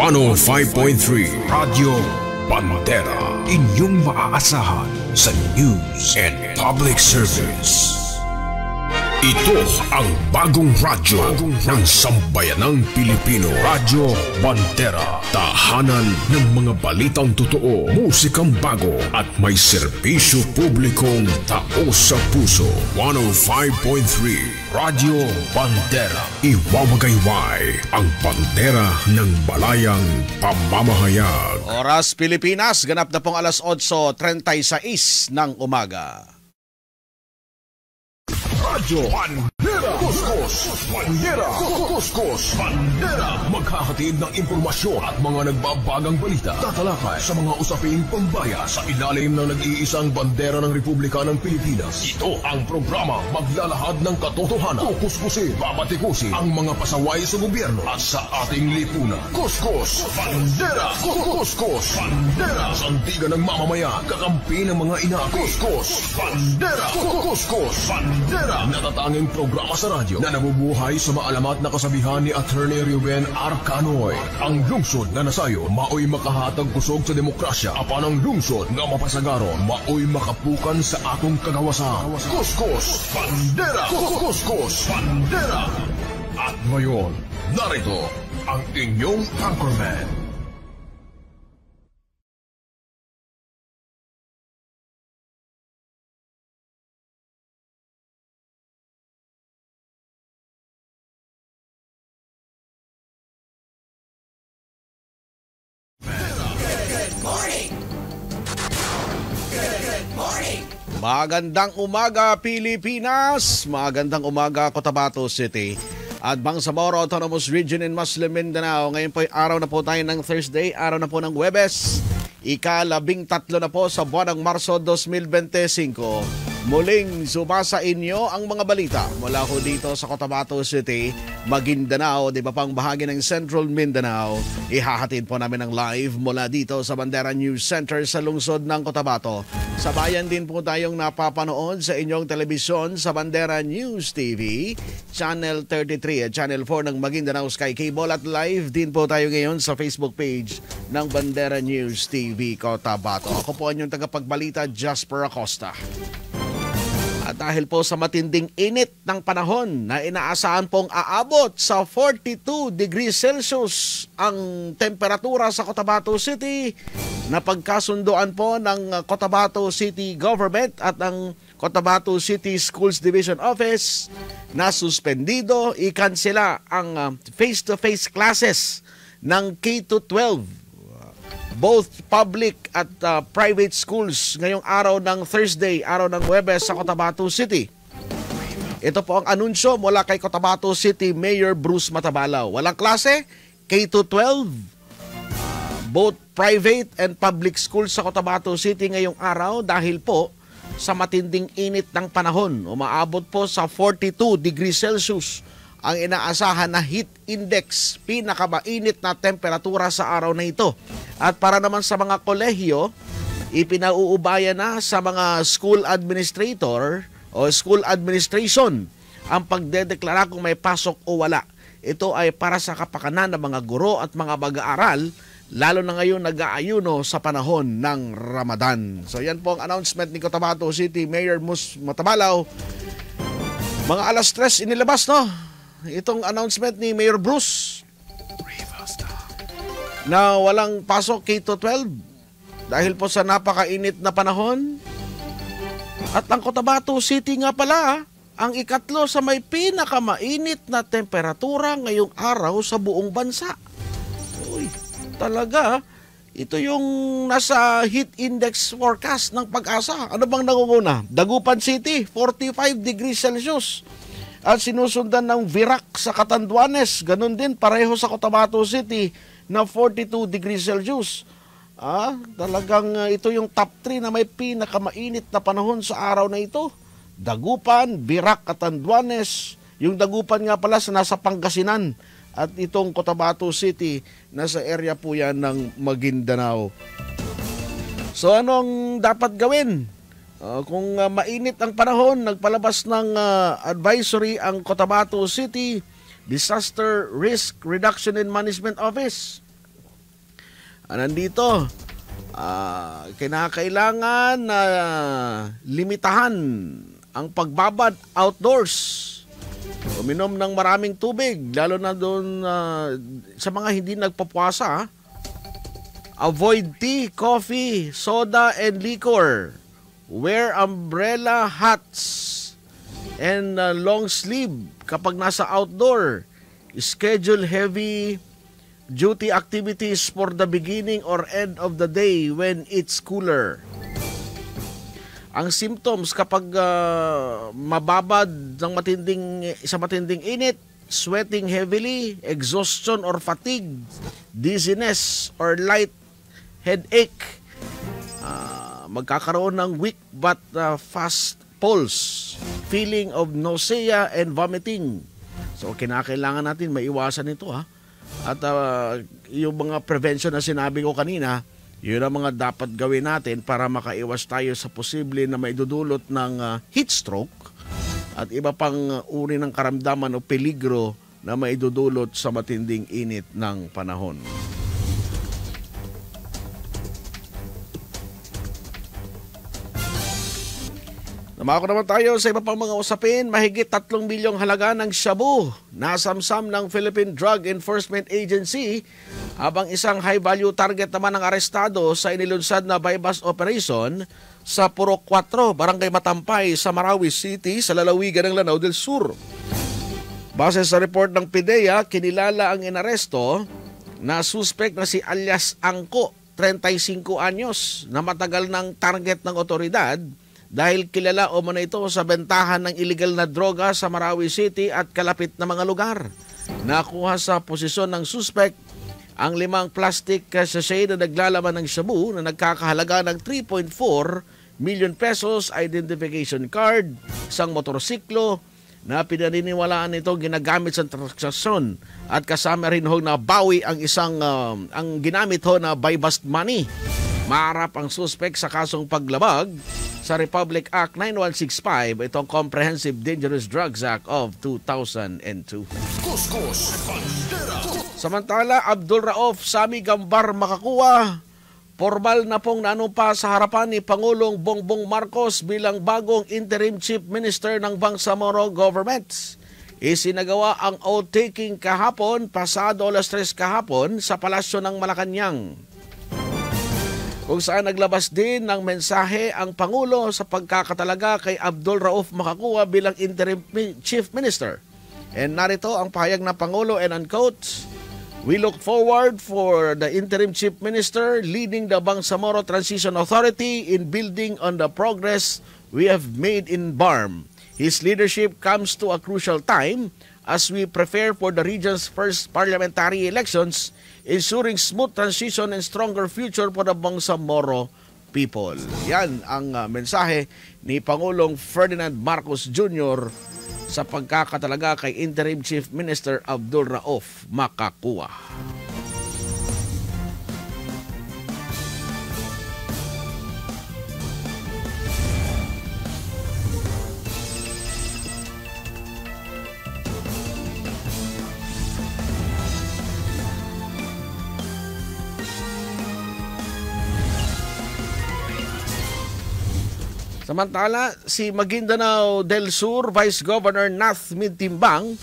105.3 Radyo Bandera, inyong maaasahan sa news and public service. Ito ang bagong radyo ng sambayanang Pilipino. Radyo Bandera. Tahanan ng mga balitang totoo, musikang bago at may serbisyo publikong taos sa puso. 105.3 Radyo Bandera. Iwawagayway ang bandera ng balayang pamamahayag. Oras Pilipinas, ganap na pong alas 8:36 ng umaga. Radyo Bandera, Kuskus, Bandera, Kuskus, Bandera. Maghahatid ng impormasyon at mga nagbabagang balita. Tatalakay sa mga usaping pambaya sa ilalim ng nag-iisang bandera ng Republika ng Pilipinas. Ito ang programa maglalahad ng katotohanan. Kukuskusin, babatikusin ang mga pasaway sa gobyerno at sa ating lipunan. Kuskus, Bandera, Kuskus, Bandera. Sandigan ng mamamayan, kakampi ng mga ina. Kuskus, Bandera, Kuskus, Bandera. Natatanging programa sa radyo na nabubuhay sa maalamat na kasabihan ni Attorney Ruben Arcanoy. Ang lungsod na nasayo, maoy makahatag kusog sa demokrasya. Apan ang lungsod nga mapasagaron, maoy makapukan sa atong kagawasan. Kuskus, Bandera! Kuskus, Bandera! At ngayon, narito ang inyong anchorman. Magandang umaga Pilipinas, magandang umaga Cotabato City at Bangsamoro Autonomous Region in Muslim Mindanao. Ngayon po ay araw na po tayo ng Thursday, araw na po ng Huwebes, ika-13 na po sa buwan ng Marso 2025. Muling sumasa inyo ang mga balita mula ho dito sa Cotabato City, Maguindanao, di ba pang bahagi ng Central Mindanao. Ihahatid po namin ang live mula dito sa Bandera News Center sa lungsod ng Cotabato. Sa bayan din po tayong napapanood sa inyong telebisyon sa Bandera News TV, Channel 33 at Channel 4 ng Maguindanao Sky Cable at live din po tayo ngayon sa Facebook page ng Bandera News TV Cotabato. Ako po ang inyong tagapagbalita, Jasper Acosta. At dahil po sa matinding init ng panahon na inaasahan pong aabot sa 42 degrees Celsius ang temperatura sa Cotabato City, napagkasunduan po ng Cotabato City Government at ang Cotabato City Schools Division Office na suspendido, ikansela ang face-to-face classes ng K-12. Both public at private schools ngayong araw ng Thursday, araw ng Huwebes sa Cotabato City. Ito po ang anunsyo mula kay Cotabato City Mayor Bruce Matabalaw. Walang klase, K-12, both private and public schools sa Cotabato City ngayong araw dahil po sa matinding init ng panahon. Umaabot po sa 42 degrees Celsius ang inaasahan na heat index, pinakamainit na temperatura sa araw na ito. At para naman sa mga kolehiyo, ipinauubaya na sa mga school administrator o school administration ang pagdedeklara kung may pasok o wala. Ito ay para sa kapakanan ng mga guro at mga mag-aaral, lalo na ngayon nag-aayuno sa panahon ng Ramadan. So yan po ang announcement ni Cotabato City Mayor Mus Matabalaw. Mga alas 3 inilabas, no? Itong announcement ni Mayor Bruce na walang pasok K-12 dahil po sa napakainit na panahon. At ang Cotabato City nga pala ang ikatlo sa may pinakamainit na temperatura ngayong araw sa buong bansa. Uy, talaga, ito yung nasa heat index forecast ng Pag-asa. Ano bang nangunguna? Dagupan City, 45 degrees Celsius. At sinusundan ng Virac sa Catanduanes, ganun din, pareho sa Cotabato City na 42 degrees Celsius. Talagang ito yung top 3 na may pinakamainit na panahon sa araw na ito. Dagupan, Virac, Catanduanes. Yung Dagupan nga pala sa nasa Pangasinan. At itong Cotabato City, nasa area po yan ng Maguindanao. So anong dapat gawin? Kung mainit ang panahon, nagpalabas ng advisory ang Cotabato City Disaster Risk Reduction and Management Office. nandito, kinakailangan na limitahan ang pagbabad outdoors. Uminom ng maraming tubig, lalo na doon sa mga hindi nagpapwasa. Avoid tea, coffee, soda, and liquor. Wear umbrella, hats, and long sleeve kapag nasa outdoor. Schedule heavy duty activities for the beginning or end of the day when it's cooler. Ang symptoms kapag mababad ng matinding init, sweating heavily, exhaustion or fatigue, dizziness or light headache, magkakaroon ng weak but fast pulse, feeling of nausea and vomiting. So kinakailangan natin maiwasan ito At yung mga prevention na sinabi ko kanina, yun ang mga dapat gawin natin para makaiwas tayo sa posible na maidudulot ng heat stroke at iba pang uri ng karamdaman o peligro na maidudulot sa matinding init ng panahon. Namako naman tayo sa iba pang mga usapin. Mahigit 3 bilyong halaga ng shabu nasamsam ng Philippine Drug Enforcement Agency, habang isang high-value target naman ang arestado sa inilunsad na buy-bust operation sa Purok 4, Barangay Matampay sa Marawi City sa lalawigan ng Lanao del Sur. Base sa report ng PIDEA, kinilala ang inaresto na suspect na si alias Angko, 35 anyos, na matagal ng target ng otoridad dahil kilala o muna ito sa bentahan ng illegal na droga sa Marawi City at kalapit na mga lugar. Nakuha sa posisyon ng suspect ang 5 plastic sachet na naglalaman ng shabu na nagkakahalaga ng 3.4 million pesos, identification card, isang motorsiklo na pinaniniwalaan nito ginagamit sa transaksyon, at kasama rin ho na bawi ang ang ginamit ho na buy-bust money. Maharap ang suspect sa kasong paglabag sa Republic Act 9165, itong Comprehensive Dangerous Drugs Act of 2002. Kuskus Bandera. Samantala, Abdul Rauf Sami Gambar Makakuwa, formal na pong nanumpa sa harapan ni Pangulong Bongbong Marcos bilang bagong interim chief minister ng Bangsamoro government. Isinagawa ang oath-taking kahapon, pasado 3:00 kahapon sa Palasyo ng Malacanang, kung saan naglabas din ng mensahe ang Pangulo sa pagkakatalaga kay Abdul Rauf Makakuwa bilang interim chief minister. And narito ang pahayag ng Pangulo, and unquote, "We look forward for the interim chief minister leading the Bangsamoro Transition Authority in building on the progress we have made in BARM. His leadership comes to a crucial time as we prepare for the region's first parliamentary elections, ensuring smooth transition and stronger future for the Bangsamoro people." Yan ang mensahe ni Pangulong Ferdinand Marcos Jr. sa pagkakatalaga kay Interim Chief Minister Abdul Rauf Makakuwa. Samantala, si Maguindanao del Sur Vice Governor Nath Mintimbang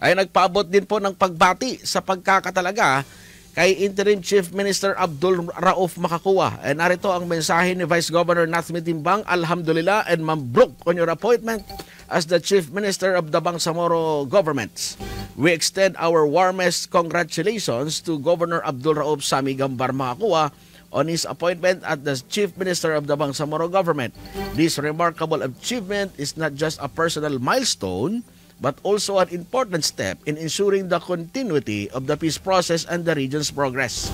ay nagpaabot din po ng pagbati sa pagkakatalaga kay Interim Chief Minister Abdul Rauf Makakuwa. And narito ang mensahe ni Vice Governor Nath Mintimbang: "Alhamdulillah and mabruk on your appointment as the Chief Minister of the Bangsamoro government. We extend our warmest congratulations to Governor Abdul Rauf Sami Gambar Makakuwa on his appointment as the Chief Minister of the Bangsamoro government. This remarkable achievement is not just a personal milestone, but also an important step in ensuring the continuity of the peace process and the region's progress.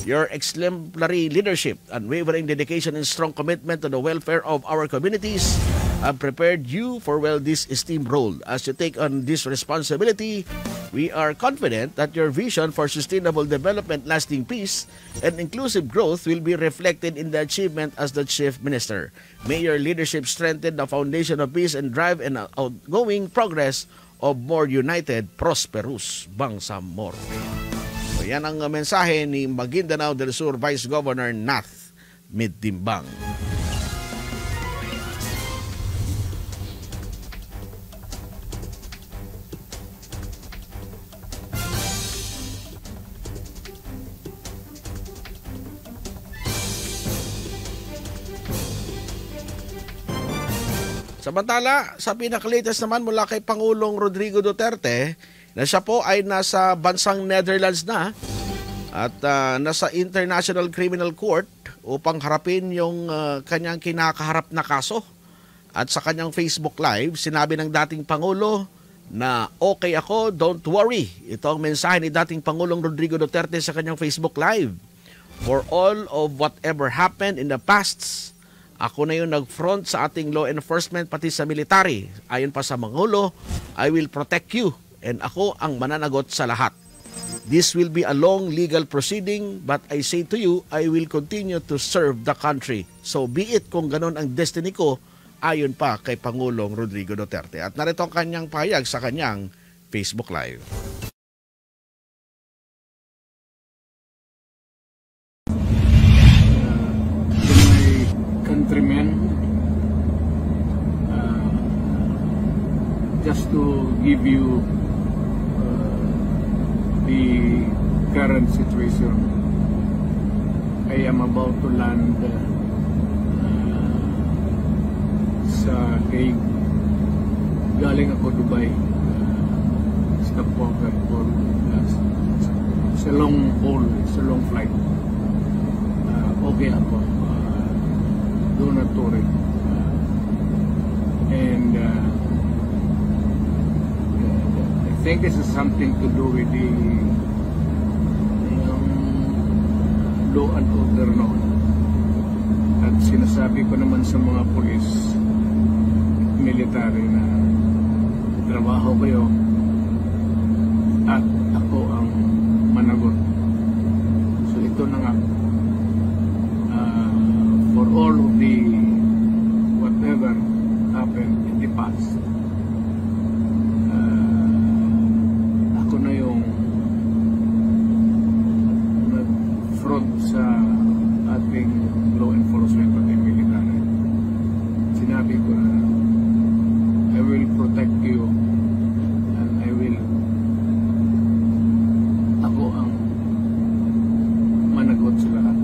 Your exemplary leadership, unwavering dedication, and strong commitment to the welfare of our communities have prepared you for this esteemed role. As you take on this responsibility, we are confident that your vision for sustainable development, lasting peace, and inclusive growth will be reflected in the achievement as the Chief Minister. May your leadership strengthen the foundation of peace and drive an outgoing progress of more united, prosperous Bangsamoro." So yan ang mensahe ni Maguindanao del Sur Vice Governor Nath Midtimbang. Samantala, sa pinakalitas naman mula kay Pangulong Rodrigo Duterte, na siya po ay nasa bansang Netherlands na at nasa International Criminal Court upang harapin yung kanyang kinakaharap na kaso. At sa kanyang Facebook Live, sinabi ng dating Pangulo na okay ako, don't worry. Ito ang mensahe ni dating Pangulong Rodrigo Duterte sa kanyang Facebook Live. For all of whatever happened in the past, ako na yung nag-front sa ating law enforcement pati sa military. Ayon pa sa Pangulo, I will protect you and ako ang mananagot sa lahat. This will be a long legal proceeding but I say to you, I will continue to serve the country. So be it kung ganon ang destiny ko, ayon pa kay Pangulong Rodrigo Duterte. At narito ang kanyang pahayag sa kanyang Facebook Live. Countrymen, just to give you the current situation. I am about to land sa Hague. Galing ako Dubai, stopover for it's a long haul, it's a long flight. Okay ako. Do not worry. And I think this is something to do with the law and order noon. At sinasabi ko naman sa mga pulis, military na trabaho kayo at ako ang managot. So ito na nga. For all of the whatever happened in the past, ako na yung nag-front sa ating law enforcement at military. Sinabi ko na I will protect you and I will ako ang managot sa lahat.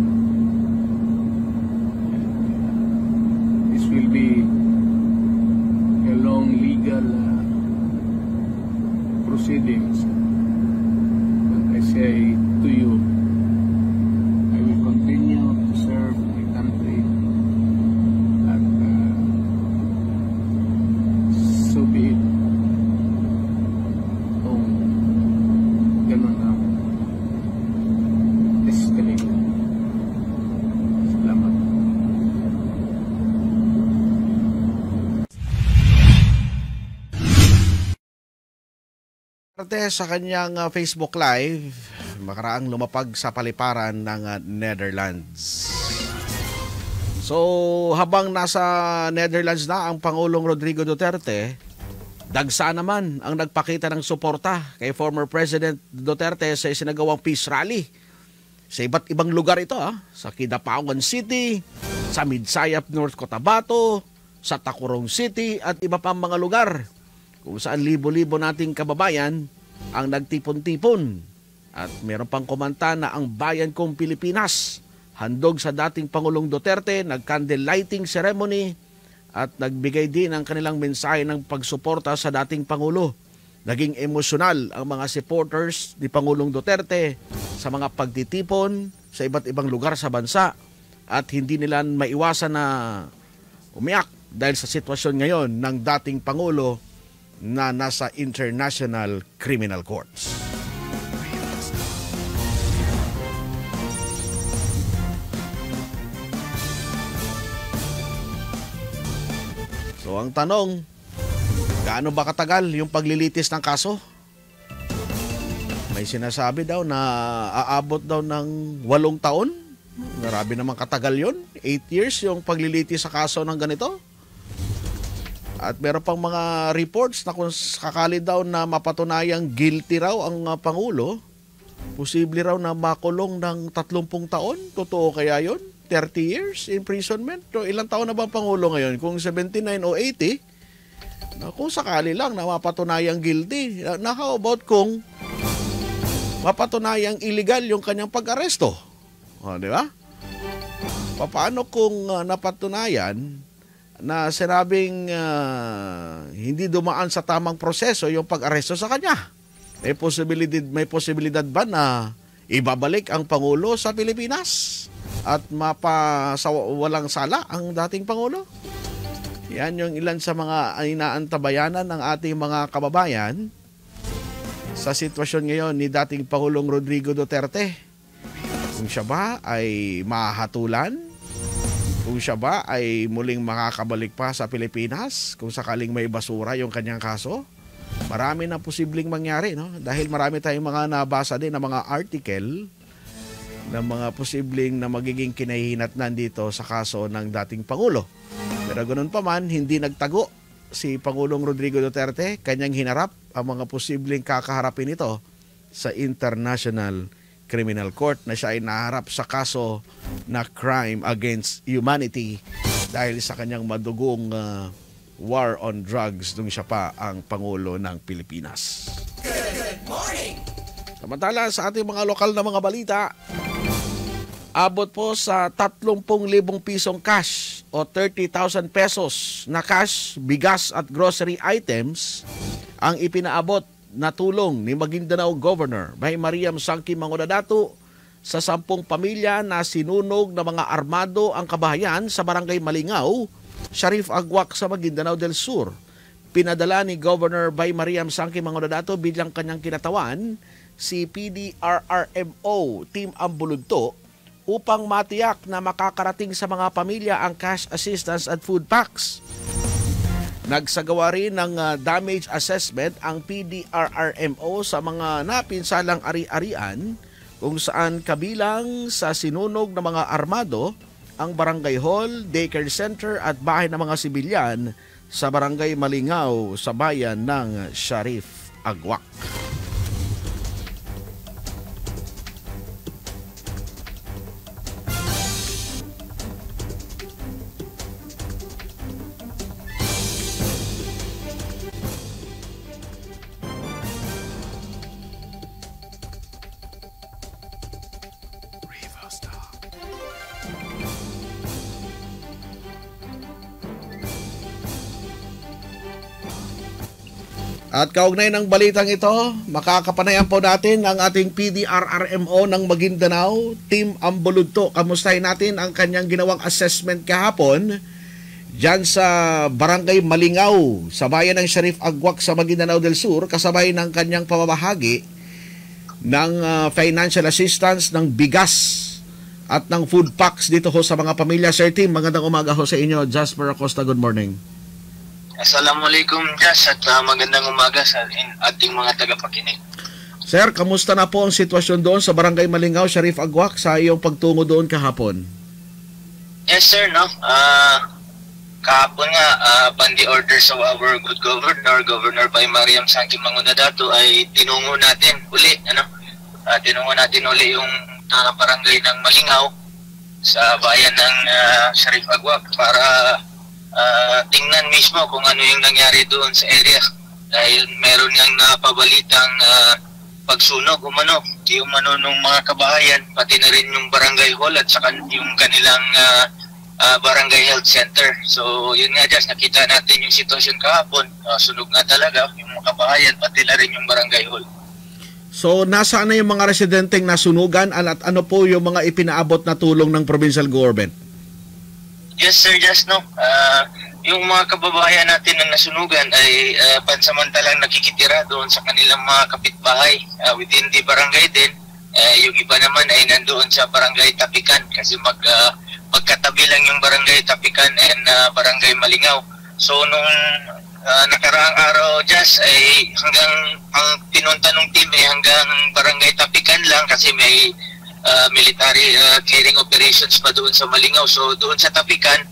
Will be a long legal proceedings. But I say to you, I will continue to serve my country and so be it. Kung ganun ang destiny ko. Salamat. Sa kanyang Facebook Live, makaraang lumapag sa paliparan ng Netherlands. So, habang nasa Netherlands na ang Pangulong Rodrigo Duterte, dagsa naman ang nagpakita ng suporta kay former President Duterte sa isinagawang peace rally. Sa iba't ibang lugar ito, sa Kidapawan City, sa Midsayap, North Cotabato, sa Tacurong City at iba pang mga lugar kung saan libo-libo nating kababayan ang nagtipon-tipon. At meron pang komanta na ang bayan kong Pilipinas handog sa dating Pangulong Duterte, nag-candle lighting ceremony at nagbigay din ng kanilang mensahe ng pagsuporta sa dating Pangulo. Naging emosyonal ang mga supporters ni Pangulong Duterte sa mga pagtitipon sa iba't ibang lugar sa bansa at hindi nila maiwasan na umiyak dahil sa sitwasyon ngayon ng dating Pangulo na nasa International Criminal Courts. So ang tanong, gaano ba katagal yung paglilitis ng kaso? May sinasabi daw na aabot daw ng 8 taon. Grabe naman katagal yun. 8 years yung paglilitis sa kaso ng ganito. At meron pang mga reports na kung sakali daw na mapatunayang guilty raw ang Pangulo, Posible raw na makulong ng 30 taon. Totoo kaya yun? 30 years imprisonment? So, ilang taon na ba ang Pangulo ngayon? Kung 79 o 80, kung sakali lang na mapatunayang guilty. Na how about kung mapatunayang illegal yung kanyang pag-aresto? Di ba? Paano kung napatunayan na sinabing hindi dumaan sa tamang proseso yung pag-aresto sa kanya? May posibilidad ba na ibabalik ang Pangulo sa Pilipinas at walang sala ang dating Pangulo? Yan yung ilan sa mga inaantabayanan ng ating mga kababayan sa sitwasyon ngayon ni dating Pangulong Rodrigo Duterte. Kung siya ba ay mahatulan? Kung siya ba ay muling makakabalik pa sa Pilipinas? Kung sakaling may basura yung kanyang kaso? Marami na posibleng mangyari, no? Dahil marami tayong mga nabasa din na mga article na mga posibleng na magiging kinahihinatnan dito sa kaso ng dating Pangulo. Pero ganoon pa man, hindi nagtago si Pangulong Rodrigo Duterte. Kanyang hinarap ang mga posibleng kakaharapin ito sa International Criminal Court na siya ay naharap sa kaso na crime against humanity dahil sa kanyang madugong war on drugs nung siya pa ang Pangulo ng Pilipinas. Good morning! Samantala sa ating mga lokal na mga balita, abot po sa 30,000 pisong cash o 30,000 pesos na cash, bigas at grocery items ang ipinaabot na tulong ni Maguindanao Governor Baymariam Sangki Mangudadato sa 10 pamilya na sinunog ng mga armado ang kabahayan sa Barangay Malingaw, Sharif Agwak sa Maguindanao del Sur. Pinadala ni Governor Baymariam Sangki Mangudadato bilang kanyang kinatawan si PDRRMO Team Ambuludto upang matiyak na makakarating sa mga pamilya ang cash assistance at food packs. Nagsagawa rin ng damage assessment ang PDRRMO sa mga napinsalang ari-arian kung saan kabilang sa sinunog ng mga armado ang barangay hall, daycare center at bahay ng mga sibilyan sa Barangay Malingaw sa bayan ng Sharif Agwak. At kaugnay ng balitang ito, makakapanayan po natin ang ating PDRRMO ng Maguindanao, Team Ambuludto. Kamustahin natin ang kanyang ginawang assessment kahapon dyan sa Barangay Malingaw, sa bayan ng Sharif Agwak sa Maguindanao del Sur, kasabay ng kanyang pamamahagi ng financial assistance ng bigas at ng food packs dito ho sa mga pamilya. Sir Team, magandang umaga ho sa inyo. Jasper Acosta, good morning. Assalamualaikum, Jas, at magandang umaga sa ating mga tagapakinig. Sir, kamusta na po ang sitwasyon doon sa Barangay Malingaw, Sharif Agwak sa iyong pagtungo doon kahapon? Yes, sir, no? Kahapon nga, upon the orders of our good governor, Governor Baymariam Sangki Mangudadato, ay tinungo natin uli, yung barangay ng Malingaw sa bayan ng Sharif Agwak para tingnan mismo kung ano yung nangyari doon sa area dahil meron niyang napabalitang pagsunog umano nung mga kabahayan, pati na rin yung barangay hall at saka yung kanilang barangay health center. So yun nga, just nakita natin yung sitwasyon kahapon, sunog nga talaga yung mga kabahayan, pati na rin yung barangay hall. So nasaan na yung mga residenteng nasunugan at ano po yung mga ipinaabot na tulong ng provincial government? Yes, sir, just no. Yung mga kababayan natin na nasunugan ay pansamantalang nakikitira doon sa kanilang mga kapitbahay within the barangay din. Yung iba naman ay nandoon sa barangay Tapikan kasi magkatabi lang yung barangay Tapikan and barangay Malingaw. So nung nakaraang araw, just ay hanggang ang pinunta ng team ay hanggang barangay Tapikan lang kasi may military clearing operations pa doon sa Malingaw. So doon sa Tapikan,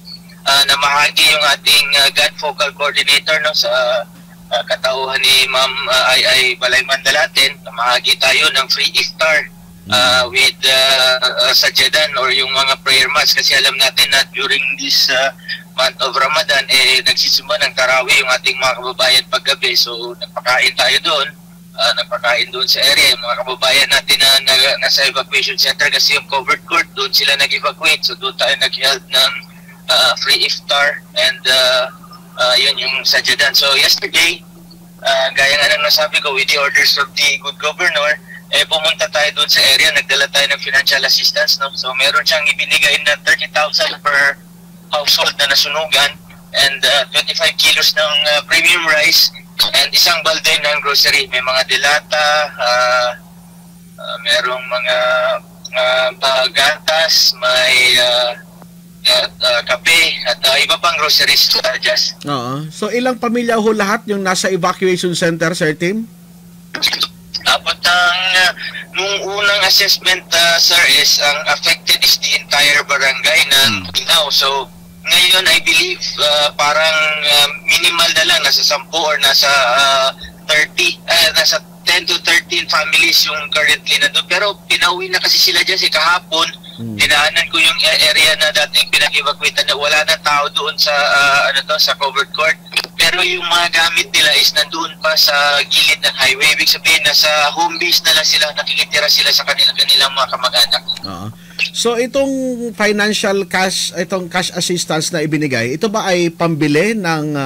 namahagi yung ating GAD Focal Coordinator, no, sa katauhan ni Ma'am ay Balay Mandalaten, mahagi tayo ng free iftar with sajyadan or yung mga prayer mats, kasi alam natin na during this month of Ramadan nagsisimba ng tarawih yung ating mga kababayan paggabi. So nagpakain tayo doon, nagpakain doon sa area yung mga kababayan natin na nasa evacuation center, kasi yung covered court doon sila nag-evacuate. So doon tayo nag-held ng free iftar and yun yung sajyadan. So yesterday, gaya nga nang nasabi ko, with the orders of the good governor, pumunta tayo doon sa area, nagdala tayo ng financial assistance, no? So meron siyang ibinigay na 30,000 per household na nasunugan, and 25 kilos ng premium rice, and isang balde ng grocery. May mga dilata, merong mga gatas, may kape at iba pang groceries, just. So ilang pamilya ho lahat yung nasa evacuation center, Sir Tim? Dapat nung unang assessment, sir, is ang affected is the entire barangay na Mindanao. So ngayon I believe parang minimal na lang, nasa 10 or nasa 10 to 13 families yung currently na doon. Pero pinauwi na kasi sila dyan kahapon. Dinaanan ko yung area na dating pinag-evacuate na wala na tao doon sa sa covered court. Pero yung mga gamit nila is nandoon pa sa gilid ng highway. Ibig sabihin nasa home base na lang sila, nakikitira sila sa kanilang mga kamag-anak. So itong financial cash, itong cash assistance na ibinigay, ito ba ay pambili ng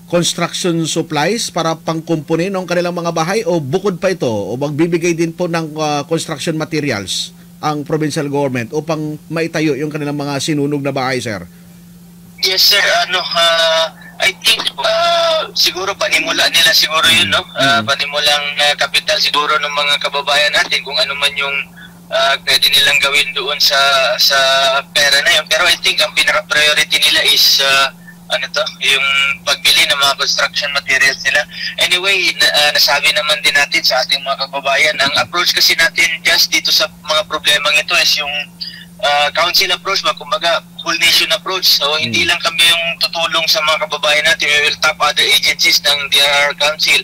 construction supplies para pangkumpuni ng kanilang mga bahay, o bukod pa ito, o magbibigay din po ng construction materials ang provincial government upang maitayo yung kanilang mga sinunog na bahay, sir? Yes, sir. I think siguro panimula nila siguro yun, no? Panimulang kapital siguro ng mga kababayan natin kung ano man yung pwede nilang gawin doon sa pera na yun. Pero I think ang pinaka-priority nila is yung pagbili ng mga construction materials nila. Anyway, nasabi naman din natin sa ating mga kababayan, ang approach kasi natin just dito sa mga problemang ito is yung council approach, kumbaga whole nation approach. So hindi lang kami yung tutulong sa mga kababayan natin, we will tap other agencies ng DRR Council.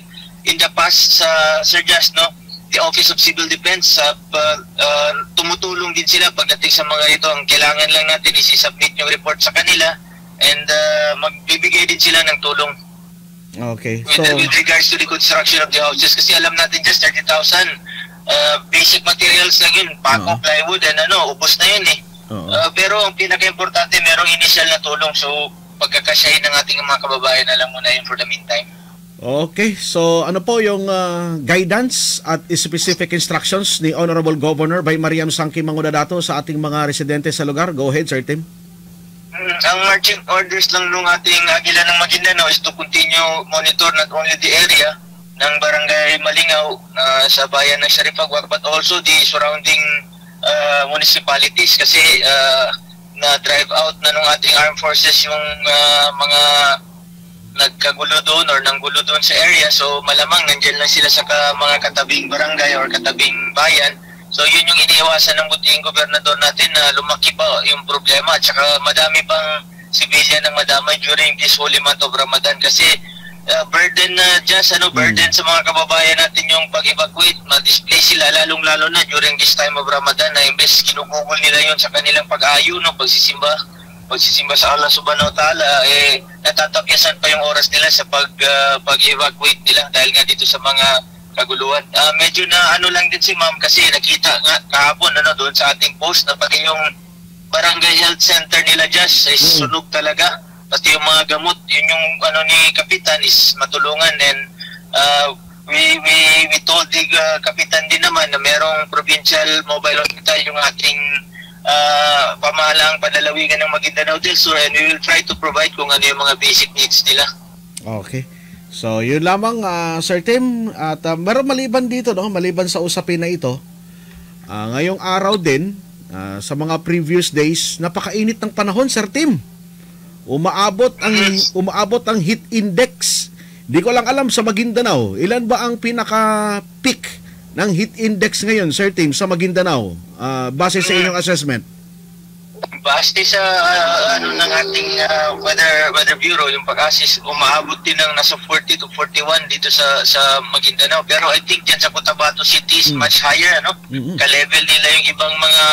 In the past, Sir Just, no, the Office of Civil Defense, tumutulong din sila pagdating sa mga ito. Ang kailangan lang natin is i-submit yung report sa kanila, and magbibigay din sila ng tulong. Okay. With regards to the construction of the houses, kasi alam natin just 30,000 basic materials lang yun, pako, plywood, and ubos na yun eh. Pero ang pinaka-importante, merong initial na tulong, so pagkakasyahin ng ating mga kababayan, alam mo na yun for the meantime. Okay, so ano po yung guidance at specific instructions ni Honorable Governor by Mariam Sangki Mangudadato sa ating mga residente sa lugar? Go ahead, Sir Tim. Ang marching orders lang nung ating Agila ng Maguindanao is to continue monitor not only the area ng Barangay Malingaw sa bayan ng Sharifagwag, but also the surrounding municipalities, kasi na-drive out na nung ating armed forces yung mga nagkagulo doon or nanggulo doon sa area. So malamang nandyan lang sila sa mga katabing barangay or katabing bayan. So yun yung iniiwasan ng buting gobernador natin na lumaki pa yung problema, at saka madami pang civilian ang madamay during this holy month of Ramadan, kasi burden na burden sa mga kababayan natin yung pag-evacuate, ma-display sila lalong-lalo na during this time of Ramadan, na imbes kinugugol nila yon sa kanilang pag-ayo, no, pagsisimba sa Allah subhanahu wa ta'ala, natatapyasan pa yung oras nila sa pag-evacuate nila dahil nga dito sa mga kaguluhan. Medyo na lang din si ma'am, kasi nakita nga kahapon doon sa ating post na pati yung barangay health center nila just ay sunog talaga, pati yung mga gamot, yun yung ni kapitan is matulungan. And we told the kapitan din naman na merong provincial mobile hospital yung ating pamahalaang panlalawigan ng Maguindanao del Sur, and we will try to provide kung ano yung mga basic needs nila. Okay. So, yun lamang, Sir Tim. At meron maliban dito, no? Maliban sa usapin na ito, ngayong araw din, sa mga previous days, napakainit ng panahon, Sir Tim. Umaabot ang heat index. Di ko lang alam sa Maguindanao, ilan ba ang pinaka-peak ng heat index ngayon, Sir Tim, sa Maguindanao, base sa inyong assessment? Base sa ano ng ating weather bureau, yung pag-assist, umaabot din ng nasa 40 to 41 dito sa Maguindanao. Pero I think dyan sa Cotabato City is much higher, ano? Ka-level nila yung ibang mga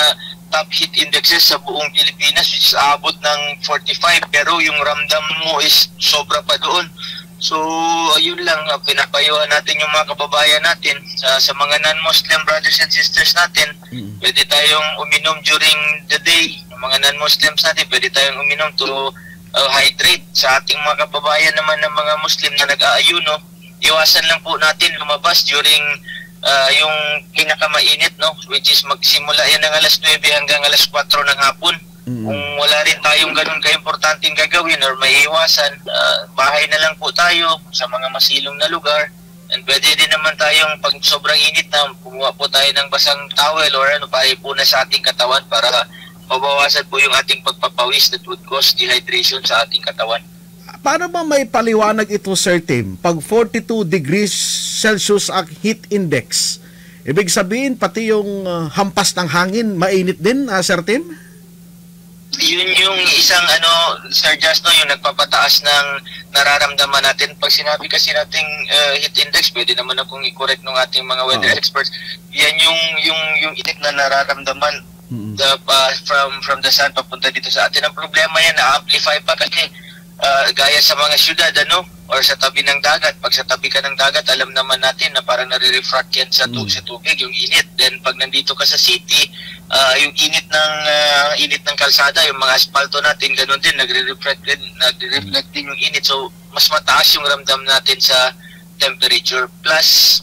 top heat indexes sa buong Pilipinas, which is aabot ng 45. Pero yung ramdam mo is sobra pa doon. So, ayun lang, pinapayuhan natin yung mga kababayan natin sa mga non-Muslim brothers and sisters natin. Pwede tayong uminom during the day. Yung mga non-Muslims natin, pwede tayong uminom to hydrate. Sa ating mga kababayan naman ng mga Muslim na nag-aayuno, iwasan lang po natin lumabas during yung pinakamainit, no? Which is magsimula yan ng alas 9 hanggang alas 4 ng hapon. Kung wala rin tayong ganun ka-importanteng gagawin or maiiwasan, bahay na lang po tayo sa mga masilong na lugar. And pwede din naman tayong pag sobrang init na, kumuha po tayo ng basang towel or ano, paipuna sa ating katawan para mabawasan po yung ating pagpapawis that would cause dehydration sa ating katawan. Paano ba may paliwanag ito, Sir Tim? Pag 42 degrees Celsius ang heat index, ibig sabihin pati yung hampas ng hangin mainit din, Sir Tim? Yun yung isang Sir Justo, yung nagpapataas ng nararamdaman natin. Pag sinabi kasi nating heat index, pwede naman akong i-correct ng ating mga weather experts. Yan yung init na nararamdaman from the sun papunta dito sa atin. Ang problema yan, na-amplify pa kasi gaya sa mga syudad, or sa tabi ng dagat. Pag sa tabi ka ng dagat, alam naman natin na parang nare-refract yan sa tubig, yung init. Then pag nandito ka sa city, yung init ng kalsada, yung mga asfalto natin, ganun din, nagre-reflect din yung init. So, mas mataas yung ramdam natin sa temperature. Plus,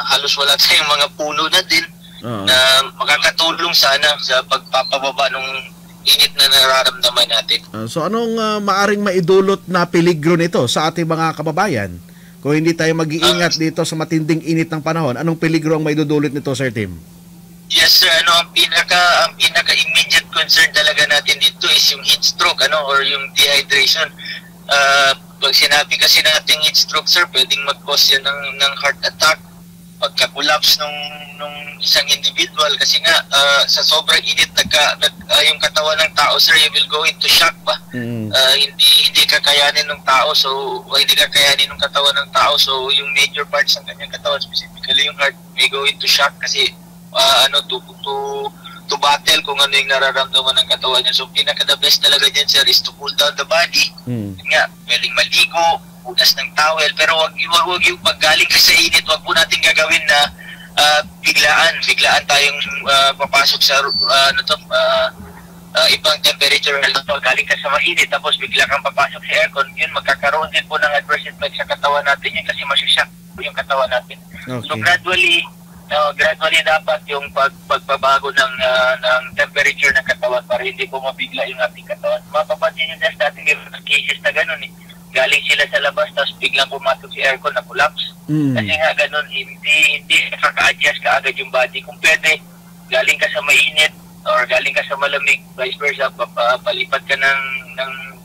halos wala tayong mga puno na din na makakatulong sana sa pagpapababa ng init na nararamdaman natin. So anong maaring maidulot na peligro nito sa ating mga kababayan? Kung hindi tayo mag-iingat dito sa matinding init ng panahon, anong peligro ang maidudulot nito, Sir Tim? Yes, sir. Ang pinaka-immediate concern talaga natin dito is yung heat stroke, or yung dehydration. Pag sinabi kasi natin heat stroke, sir, pwedeng mag-cause yan ng heart attack, pagka-collapse nung isang individual kasi nga sa sobrang init yung katawan ng tao, sir, you will go into shock ba? Hindi kakayanin ng tao, so hindi kakayanin ng katawan ng tao, so yung major parts ng kanyang katawan, specifically yung heart, may go into shock kasi to battle kung ano yung nararamdaman ng katawan niya. So pinaka-the best talaga dyan, sir, is to cool down the body. Nga, pwedeng maligo, punas ng towel, pero wag yung paggaling ka sa init, wag po natin gagawin na biglaan tayong papasok sa ibang temperature. Galing ka sa mainit tapos bigla kang papasok sa aircon, yun magkakaroon din po ng adverse effect sa katawan natin yun kasi masashock yung katawan natin. Okay. So gradually dapat yung pagbabago ng temperature ng katawan para hindi po mabigla yung ating katawan. Mapapansin nyo sa ating cases na ganun galing sila sa labas tapos biglang pumasok si aircon na collapse. Kasi nga ganun, hindi nakaka-adjust ka agad yung body. Kung pwede, galing ka sa mainit or galing ka sa malamig, vice versa, palipat ka ng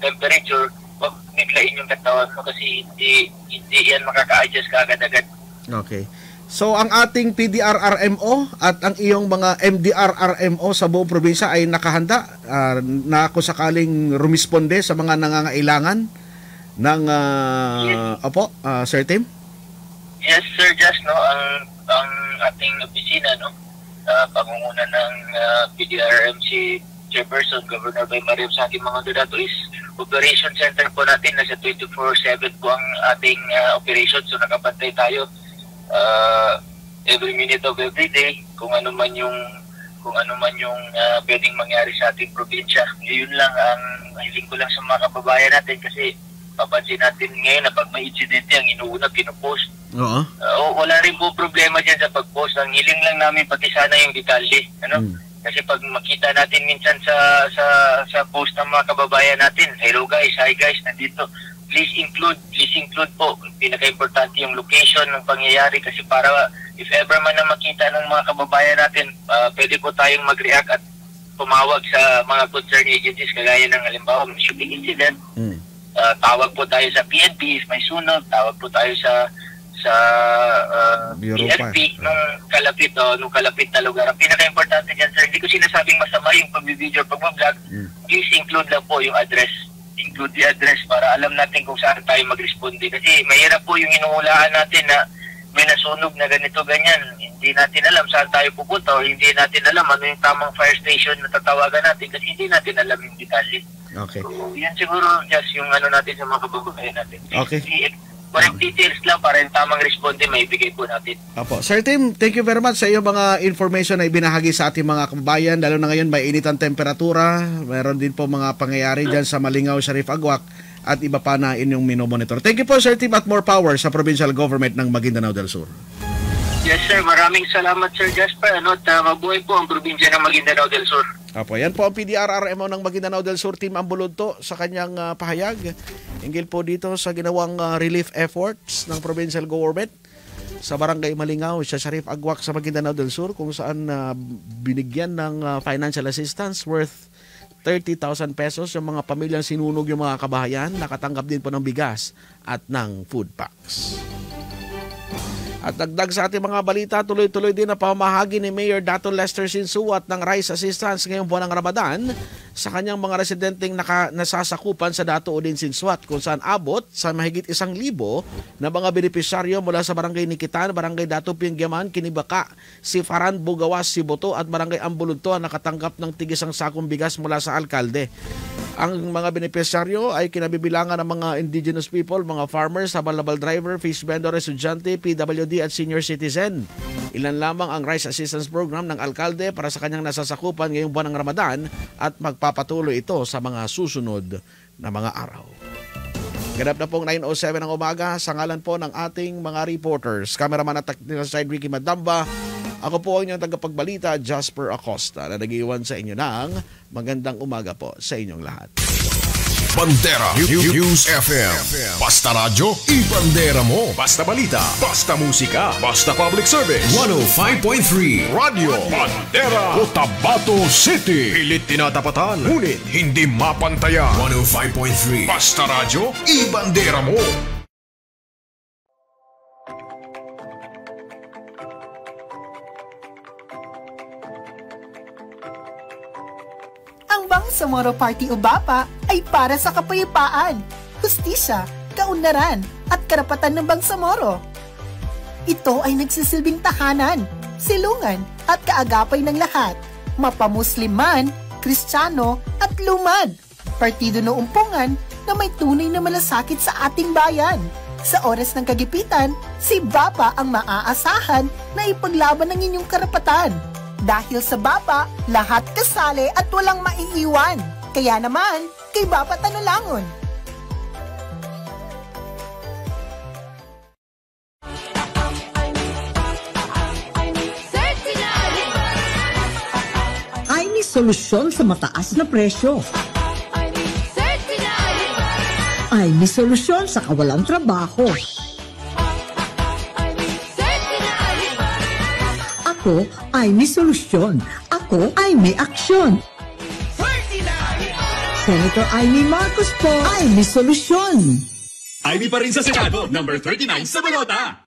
temperature, wag biglain yung katawan mo kasi hindi yan makaka-adjust ka agad-agad. Okay. So ang ating PDRRMO at ang iyong mga MDRRMO sa buong probinsya ay nakahanda na kung sakaling rumisponde sa mga nangangailangan ng Sir Tim? Yes, sir, just ang ating opisina, pangunguna ng PDRRMC Chairperson, Governor Bay Mario sa ating mga Dodato is Operation Center po natin. Nasa 24/7 po ang ating operation. So nakabantay tayo every minute of every day kung ano man yung pwedeng mangyari sa ating probinsya. Yun lang ang hiling ko lang sa mga kababayan natin kasi papansin natin ngayon na pag may insidente ang inuuna pinopost. Wala rin po problema dyan sa pagpost. Ang hiling lang namin pati sana yung detalye. Kasi pag makita natin minsan sa post ng mga kababayan natin, hello guys, hi guys, nandito. Please include po. Pinaka-importante yung location ng pangyayari kasi para if ever man na makita ng mga kababayan natin, pwede po tayong mag-react at tumawag sa mga concerned agencies kagaya ng halimbawa may shooting incident. Tawag po tayo sa PNP if may sunog, tawag po tayo sa sa PNP nung kalapit na lugar. Ang pinaka-importante dyan, sir, hindi ko sinasabing masama yung pag-video, pag-vlog. Please include lang po yung address. Include the address para alam natin kung saan tayo mag-responde. Kasi mahirap po yung inuulaan natin na may nasunog na ganito, ganyan. Hindi natin alam saan tayo pupunta o hindi natin alam ano yung tamang fire station na tatawagan natin kasi hindi natin alam yung detalye. Okay. So, yan siguro just yung ano natin sa mga kababayan natin. Okay. Correct details lang para yung tamang responde may ibigay po natin. Opo. Sir Tim, thank you very much sa iyong mga information na ibinahagi sa ating mga kababayan. Lalo na ngayon may init ang temperatura. Meron din po mga pangyayari dyan sa Malingaw, Sharif Agwak at iba pa na inyong minomonitor. Thank you po, Sir Tim, at more power sa Provincial Government ng Maguindanao del Sur. Yes, sir. Maraming salamat, Sir Jasper. Mabuhay po ang probinsya ng Maguindanao del Sur. Apo, yan po ang PDRRMO ng Maguindanao del Sur, Team Ambulodto, sa kanyang pahayag. Hinggil po dito sa ginawang relief efforts ng provincial government sa Barangay Malingaw, sa Sharif Agwak sa Maguindanao del Sur, kung saan binigyan ng financial assistance worth 30,000 pesos yung mga pamilyang sinunog yung mga kabahayan. Nakatanggap din po ng bigas at ng food packs. At dagdag sa ating mga balita, tuloy-tuloy din na pamahagi ni Mayor Dato Lester Sinsuat ng rice assistance ngayong buwan ng Ramadan sa kanyang mga residenteng nasasakupan sa Dato Odin Sinsuat, kung saan abot sa mahigit 1,000 na mga benepisyaryo mula sa Barangay Nikitan, Barangay Dato Piangyaman, Kinibaka, Sifaran, Bugawas, Siboto at Barangay Ambulodto ang nakatanggap ng tig-isang sakong bigas mula sa alkalde. Ang mga benepisyaryo ay kinabibilangan ng mga indigenous people, mga farmers, habal-habal driver, fish vendor, estudyante, PWD at senior citizen. Ilan lamang ang rice assistance program ng alkalde para sa kanyang nasasakupan ngayong buwan ng Ramadan at magpapatuloy ito sa mga susunod na mga araw. Ganap na pong 9:07 ng umaga sa ngalan po ng ating mga reporters, cameraman at technical side Ricky Madamba. Ako po ang inyong tagapagbalita, Jasper Acosta, na nag-iwan sa inyo ng magandang umaga po sa inyong lahat. Bandera News FM. Basta radyo, ibandera mo. Basta balita, basta musika, basta public service. 105.3 Radio Bandera, Cotabato City. Pilit tinatapatan, ngunit hindi mapantayan. 105.3 Basta radyo, ibandera mo. Ang Bangsamoro Party Ubapa ay para sa kapayapaan, hustisya, kaunlaran at karapatan ng Bangsamoro. Ito ay nagsisilbing tahanan, silungan at kaagapay ng lahat, mapamusliman, Kristiyano at lumad. Partido ng umpungan na may tunay na malasakit sa ating bayan. Sa oras ng kagipitan, si Bapa ang maaasahan na ipaglaban ng inyong karapatan. Dahil sa Bapa, lahat kasali at walang maiiwan. Kaya naman, kay Bapa Tanalangon. Ay may solusyon sa mataas na presyo. Ay may solusyon sa kawalang trabaho. Ako ay may solusyon. Ako ay may aksyon. Senator Amy Marcos po ay may solusyon. Amy pa rin sa Senado, number 39 sa balota.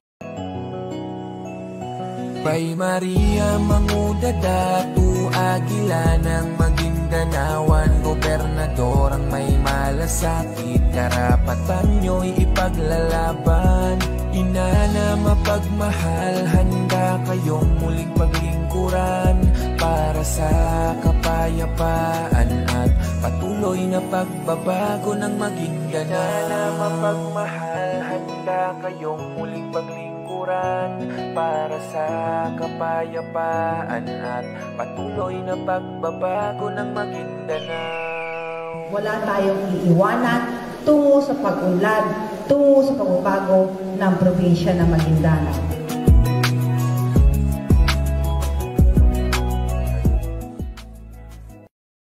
Bay Maria Manguda Datu Agila ng Maguindanaoan, gobernador ang may malasakit, karapatan nyo'y ipaglalaban. Ina na mapagmahal, handa kayong muling paglingkuran para sa kapayapaan at patuloy na pagbabago ng Maguindanao. Ina na mapagmahal, handa kayong muling paglingkuran para sa kapayapaan at patuloy na pagbabago ng Maguindanao. Wala tayong iiwanan tungo sa pag-unlad, tungo sa pagbabago ng probinsya ng Maguindanao.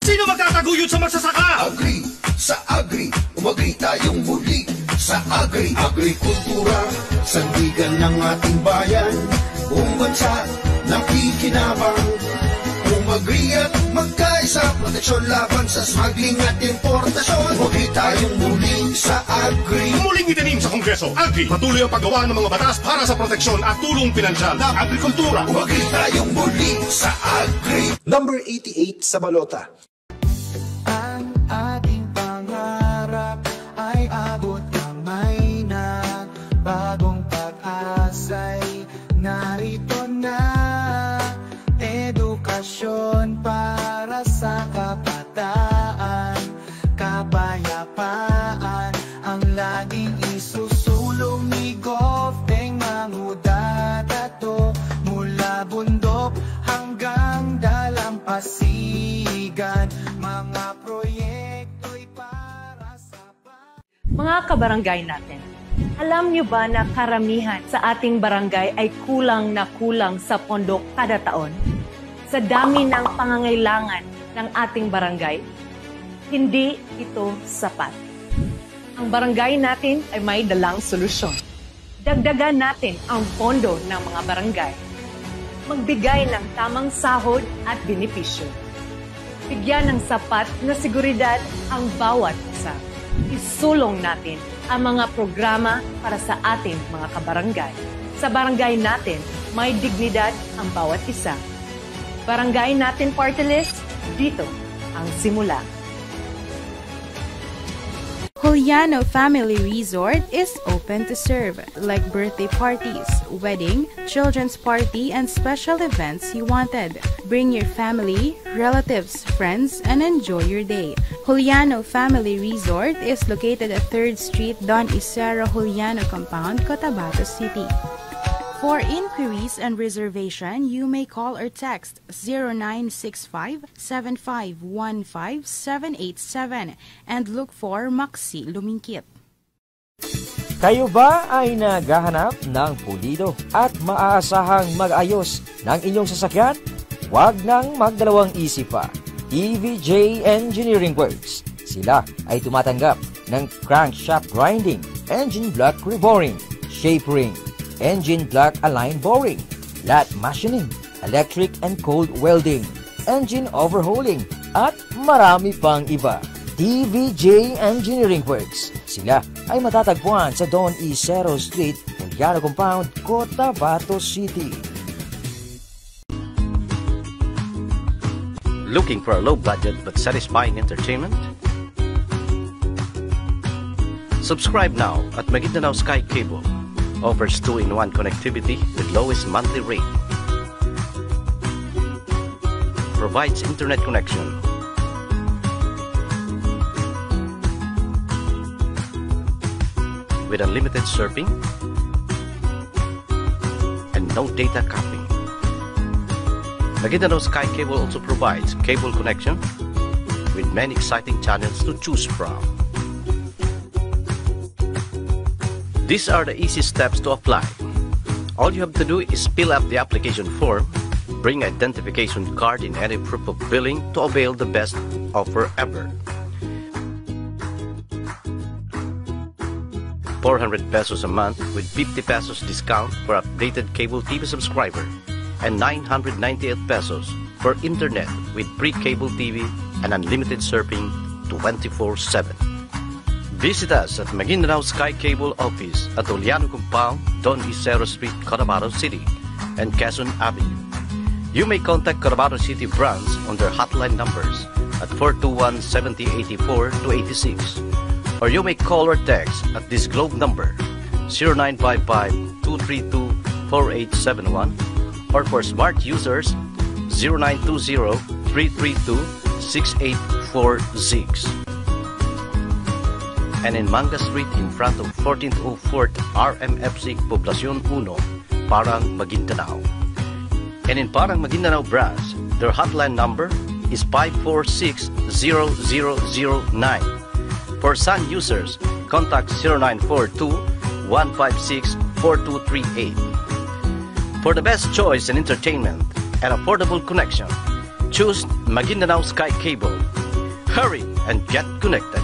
Sino magkakaguyod sa magsasaka? Agri, sa Agri, umagri tayong muli. Sa Agri, agrikultura, sandigan ng ating bayan. Buong bansa, nakikinabang. Umagri at magkaisa, proteksyon laban sa smuggling at importasyon. Umagri tayong muli sa Agri. Muling itanim sa Kongreso Kongreso. Agri, patuloy ang paggawa ng mga batas para sa proteksyon at tulong pinansyal ng agrikultura. Umagri tayong muli sa Agri. Number 88 sa balota. Ang ating pangarap ay abot kamay na, bagong pag-asa'y narito na. Edukasyon para sa kabataan, kapayapaan ang laging isusulong ni Gov. Teng Mangudat ato, mula bundok hanggang dalampasigan, mga proyekto'y para sa mga kabarangay natin. Alam niyo ba na karamihan sa ating barangay ay kulang na kulang sa pondo kada taon? Sa dami ng pangangailangan ng ating barangay, hindi ito sapat. Ang barangay natin ay may dalang solusyon. Dagdagan natin ang pondo ng mga barangay. Magbigay ng tamang sahod at benepisyo. Bigyan ng sapat na seguridad ang bawat isa. Isulong natin ang mga programa para sa ating mga kabarangay. Sa barangay natin, may dignidad ang bawat isa. Barangay natin party list, dito ang simula. Juliano Family Resort is open to serve, like birthday parties, wedding, children's party, and special events you wanted. Bring your family, relatives, friends, and enjoy your day. Juliano Family Resort is located at 3rd Street, Don Isero Juliano Compound, Cotabato City. For inquiries and reservation, you may call or text 0965-7515-787 and look for Maxi Lumingkit. Kayo ba ay naghahanap ng pulido at maaasahang mag-ayos ng inyong sasakyan? Huwag nang magdalawang isip pa. TVJ Engineering Works. Sila ay tumatanggap ng crankshaft grinding, engine block reboring, shape ring, engine block align boring, lat machining, electric and cold welding, engine overhauling, at marami pang iba. TVJ Engineering Works. Sila ay matatagpuan sa Don Isero Street, Juliano Compound, Cotabato City. Looking for a low budget but satisfying entertainment? Subscribe now at Maguindanao Sky Cable. Offers 2-in-1 connectivity with lowest monthly rate. Provides internet connection. With unlimited surfing and no data capping. Maguindanao Sky Cable also provides cable connection with many exciting channels to choose from. These are the easy steps to apply. All you have to do is fill out the application form, bring identification card in any proof of billing to avail the best offer ever. 400 pesos a month with 50 pesos discount for updated cable TV subscriber and 998 pesos for internet with pre-cable TV and unlimited surfing 24/7. Visit us at Maguindanao Sky Cable Office at Juliano Compound, Don Isero Street, Cotabato City, and Quezon Avenue. You may contact Cotabato City branch on their hotline numbers at 421-7084-86, or you may call or text at this globe number 0955-232-4871, or for smart users 0920-332-6846. And in Manga Street in front of 1404 RMFC Poblacion 1, Parang, Maguindanao. And in Parang, Maguindanao branch, their hotline number is 546-0009. For Sun users, contact 0942-156-4238. For the best choice in entertainment and affordable connection, choose Maguindanao Sky Cable. Hurry and get connected.